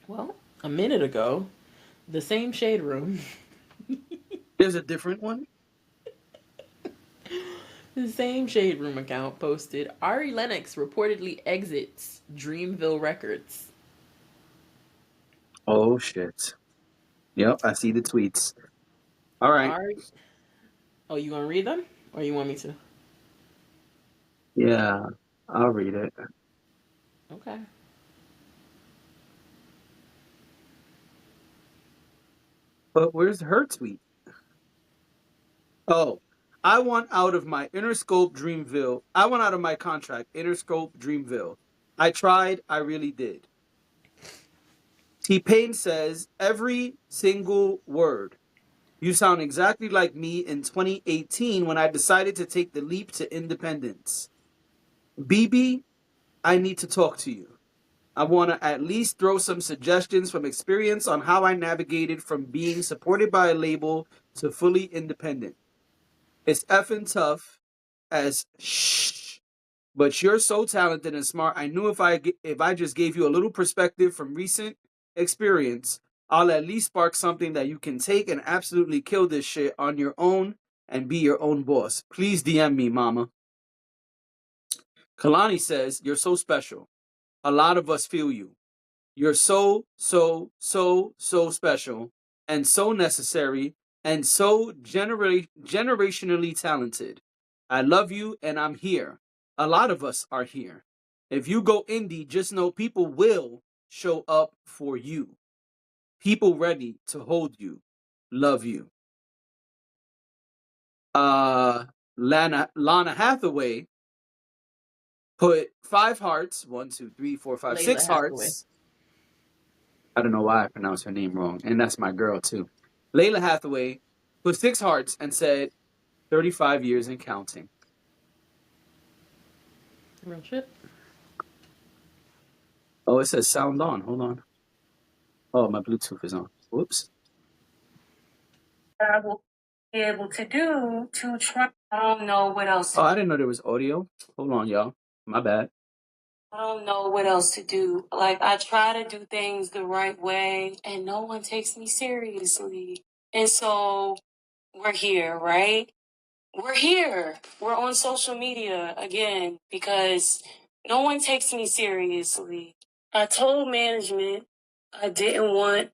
Well, a minute ago, the same shade room, There's a different one. the same shade room account posted Ari Lennox reportedly exits Dreamville Records. Oh shit. Yep, I see the tweets. All right. Ari, oh, you gonna read them, or you want me to? Yeah, I'll read it. Okay. But where's her tweet? Oh, I want out of my Interscope Dreamville. I want out of my contract, Interscope Dreamville. I tried, I really did. T Pain says every single word. You sound exactly like me in 2018 when I decided to take the leap to independence. BB, I need to talk to you. I want to at least throw some suggestions from experience on how I navigated from being supported by a label to fully independent. It's effing tough as shh, but you're so talented and smart. I knew if I just gave you a little perspective from recent experience, I'll at least spark something that you can take and absolutely kill this shit on your own and be your own boss. Please DM me, mama. Kalani says, you're so special. A lot of us feel you. You're so, so, so, so special and so necessary and so generationally talented. I love you and I'm here. A lot of us are here. If you go indie, just know people will show up for you. People ready to hold you. Love you. Uh Lana Hathaway put 5 hearts. One, two, three, four, five, Layla six Hathaway. hearts. I don't know why I pronounced her name wrong, and that's my girl too. Layla Hathaway put 6 hearts and said 35 years and counting. Real shit. Oh, it says sound on. Hold on. Oh, my Bluetooth is on. Whoops. I will be able to do to try. I don't know what else. Oh, I didn't know there was audio. Hold on, y'all. My bad. I don't know what else to do. Like, I try to do things the right way, and no one takes me seriously. And so we're here, right? We're here. We're on social media again because no one takes me seriously. I told management I didn't want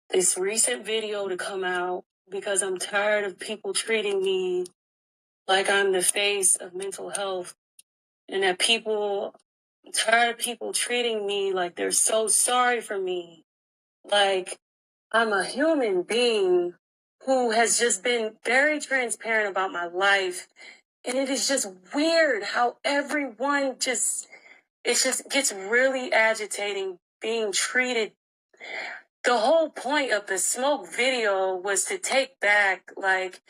this recent video to come out because I'm tired of people treating me like I'm the face of mental health and that I'm tired of people treating me like they're so sorry for me. Like I'm a human being who has just been very transparent about my life. And it is just weird how everyone it just gets really agitating being treated. The whole point of the smoke video was to take back, like,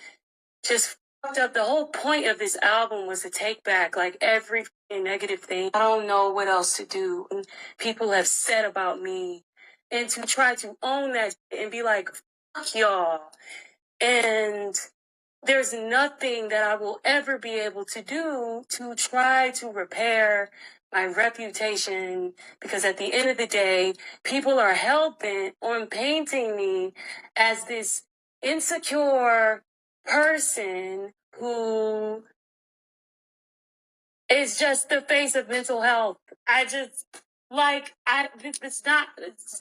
just fucked up. The whole point of this album was to take back, like, every negative thing. I don't know what else to do. And people have said about me. And to try to own that and be like, fuck y'all. And there's nothing that I will ever be able to do to try to repair my reputation because at the end of the day, people are hell bent on painting me as this insecure person who is just the face of mental health. It's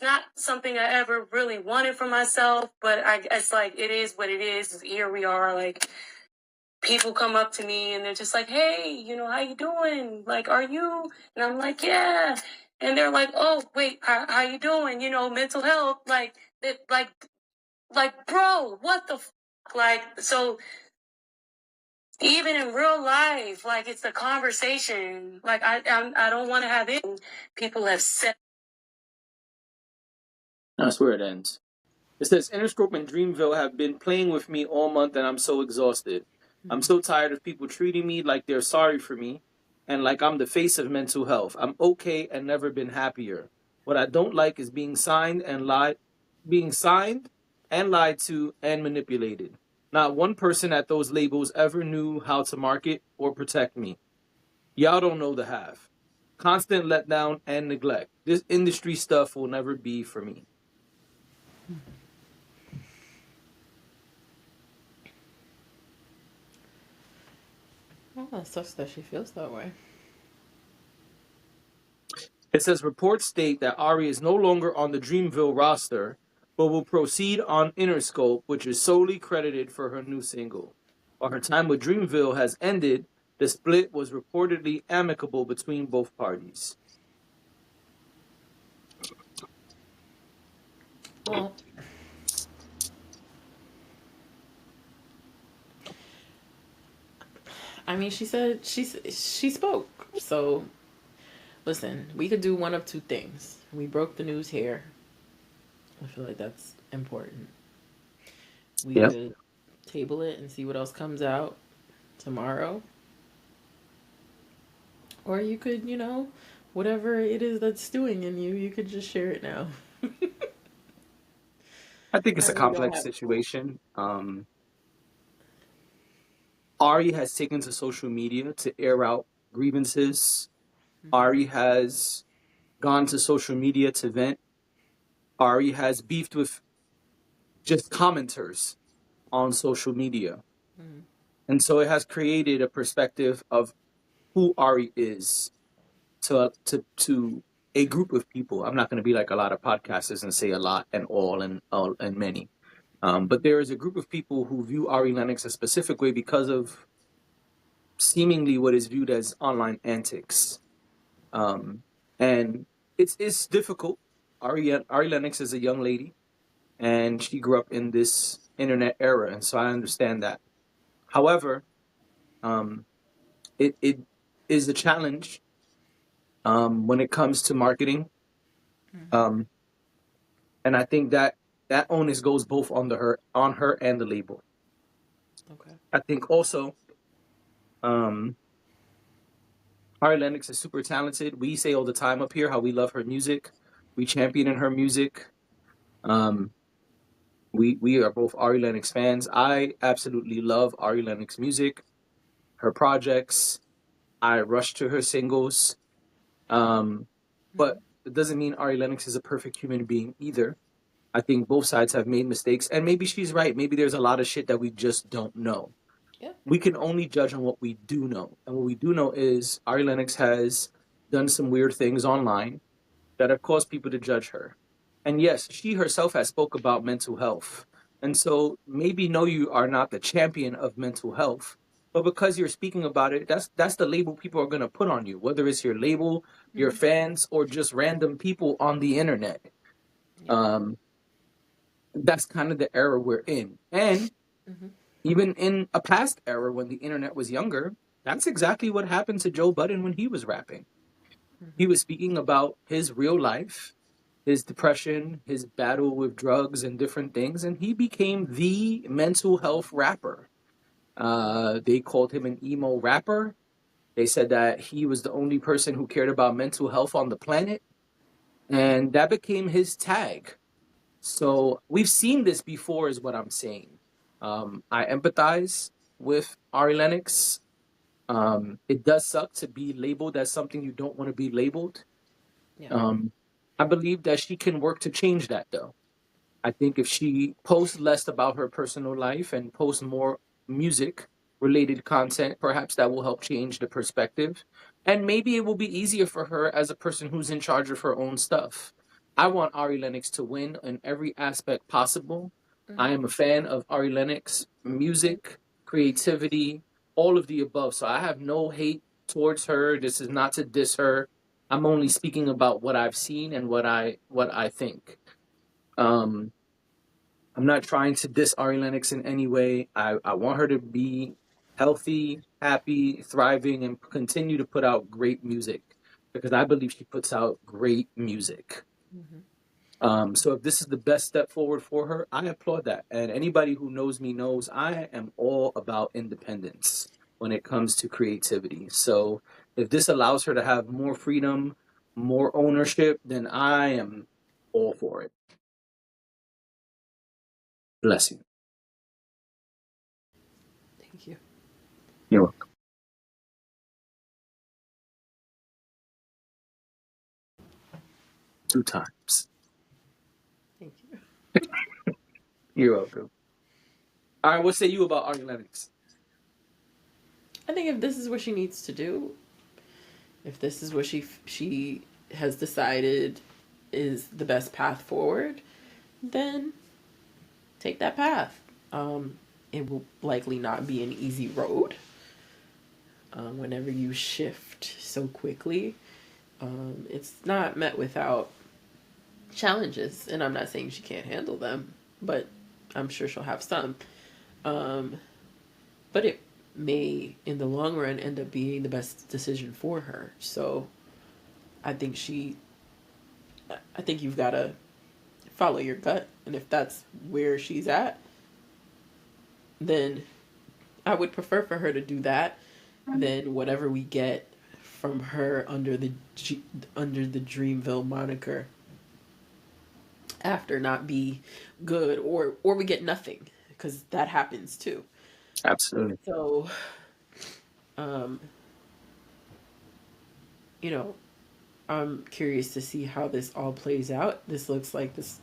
not something I ever really wanted for myself, but I guess like it is what it is. Here we are, like people come up to me and they're just like, hey, how you doing? Like, are you? And I'm like, yeah. And they're like, oh, wait, how you doing? Mental health. Bro, what the Like, so even in real life, like, it's a conversation. Like, I don't want to have it. People have said. That's where it ends. It says Interscope and Dreamville have been playing with me all month and I'm so exhausted. I'm so tired of people treating me like they're sorry for me and like I'm the face of mental health. I'm okay and never been happier. What I don't like is being signed and lied to and manipulated. Not one person at those labels ever knew how to market or protect me. Y'all don't know the half. constant letdown and neglect. This industry stuff will never be for me. Well, that sucks that she feels that way. It says reports state that Ari is no longer on the Dreamville roster, but will proceed on Interscope, which is solely credited for her new single. While her time with Dreamville has ended, the split was reportedly amicable between both parties. Well, I mean, she said she spoke. So, listen, we could do one of two things. We broke the news here. I feel like that's important. We Yep. could table it and see what else comes out tomorrow. Or you could, whatever it is that's stewing in you, you could just share it now. I think it's I a really don't complex have. situation. Ari has taken to social media to air out grievances. Mm-hmm. Ari has gone to social media to vent. Ari has beefed with just commenters on social media. Mm-hmm. And so it has created a perspective of who Ari is to a group of people. I'm not going to be like a lot of podcasters and say a lot and all and many. But there is a group of people who view Ari Lennox a specific way because of seemingly what is viewed as online antics. And it's difficult. Ari Lennox is a young lady, and she grew up in this internet era, and so I understand that. However, um, it is a challenge when it comes to marketing, Mm-hmm. um, and I think that that onus goes both on her and the label. Okay. I think also um, Ari Lennox is super talented. We say all the time up here how we love her music. We champion in her music. Um, we are both Ari Lennox fans. I absolutely love Ari Lennox music, her projects. I rush to her singles. Um, but Mm-hmm. it doesn't mean Ari Lennox is a perfect human being either. I think both sides have made mistakes, and maybe she's right. Maybe there's a lot of shit that we just don't know. Yeah. We can only judge on what we do know. And what we do know is Ari Lennox has done some weird things online that have caused people to judge her. And yes, she herself has spoke about mental health. And so maybe no, you are not the champion of mental health, but because you're speaking about it, that's the label people are gonna put on you, whether it's your label, your Mm-hmm. fans, or just random people on the internet. Yeah. Um, that's kind of the era we're in. And Mm-hmm. even in a past era when the internet was younger, that's exactly what happened to Joe Budden when he was rapping. He Mm-hmm. was speaking about his real life, his depression, his battle with drugs and different things, and he became the mental health rapper. They called him an emo rapper. They said that he was the only person who cared about mental health on the planet, and that became his tag. So we've seen this before, is what I'm saying. I empathize with Ari Lennox. It does suck to be labeled as something you don't want to be labeled. Yeah. Um, I believe that she can work to change that, though. I think if she posts less about her personal life and posts more music related content, perhaps that will help change the perspective. And maybe it will be easier for her as a person who's in charge of her own stuff. I want Ari Lennox to win in every aspect possible. I Mm-hmm. am a fan of Ari Lennox Same. music, creativity, all of the above. So I have no hate towards her. This is not to diss her. I'm only speaking about what I've seen and what I think. Um, I'm not trying to diss Ari Lennox in any way. I want her to be healthy, happy, thriving, and continue to put out great music because I believe she puts out great music. Mm-hmm. So if this is the best step forward for her, I applaud that. And anybody who knows me knows I am all about independence when it comes to creativity. So if this allows her to have more freedom, more ownership, then I am all for it. Bless you. Thank you. You're welcome. 2 times. Thank you. You're welcome. All right, what say you about Ari Lennox? I think if this is what she needs to do, if this is what she has decided is the best path forward, then take that path. It will likely not be an easy road. Whenever you shift so quickly, it's not met without challenges, and I'm not saying she can't handle them, but I'm sure she'll have some. But it may, in the long run, end up being the best decision for her. So I think you've got to follow your gut, and if that's where she's at, then I would prefer for her to do that than whatever we get from her under the Dreamville moniker after not be good, or we get nothing, because that happens too. Absolutely. So you know, I'm curious to see how this all plays out. This looks like this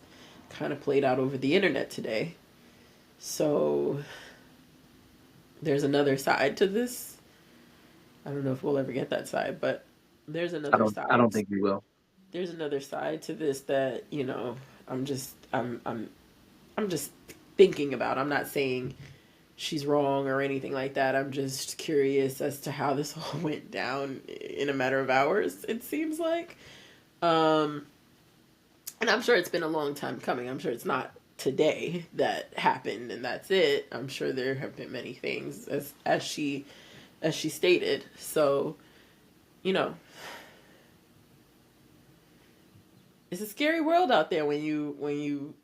kind of played out over the internet today. So there's another side to this. I don't know if we'll ever get that side, but there's another side. I don't think we will. There's another side to this that, I'm just thinking about. I'm not saying she's wrong or anything like that. I'm just curious as to how this all went down in a matter of hours, it seems like. And I'm sure it's been a long time coming. I'm sure it's not today that happened and that's it. I'm sure there have been many things as she stated. So, it's a scary world out there when you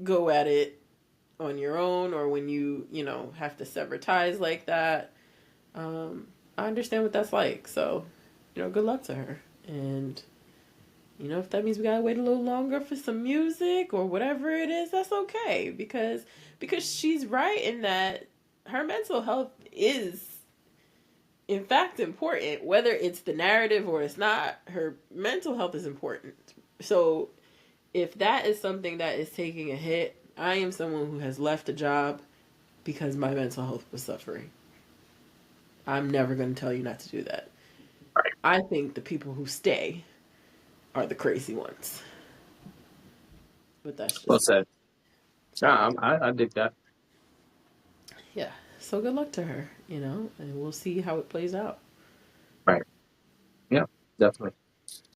go at it on your own, or when you have to sever ties like that. I understand what that's like. So, good luck to her. And if that means we gotta wait a little longer for some music or whatever it is, that's okay. Because she's right in that her mental health is, in fact, important. Whether it's the narrative or it's not, her mental health is important. So if that is something that is taking a hit, I am someone who has left a job because my mental health was suffering. I'm never going to tell you not to do that. Right. I think the people who stay are the crazy ones. But that's just... Well said. I dig that. Yeah. So good luck to her, and we'll see how it plays out. Right. Yeah, definitely.